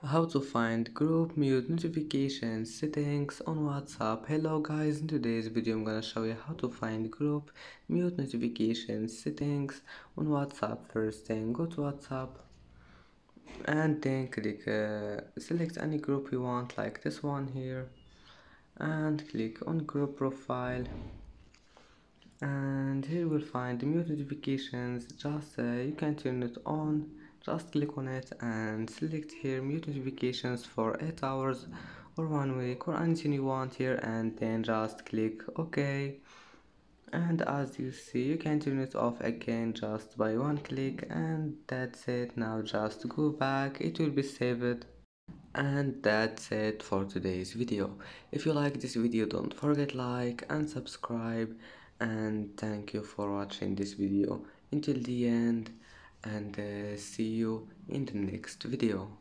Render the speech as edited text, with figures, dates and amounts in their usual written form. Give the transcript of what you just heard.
How to find group mute notifications settings on WhatsApp. Hello guys, in today's video I'm gonna show you how to find group mute notifications settings on WhatsApp. First thing, go to WhatsApp and then click select any group you want, like this one here, and click on group profile, and here you will find the mute notifications. Just you can turn it on. Just click on it and select here mute notifications for 8 hours or 1 week or anything you want here, and then just click OK. And as you see, you can turn it off again just by one click, and that's it. Now just go back, it will be saved. And that's it for today's video. If you like this video, don't forget like and subscribe, and thank you for watching this video until the end, and see you in the next video.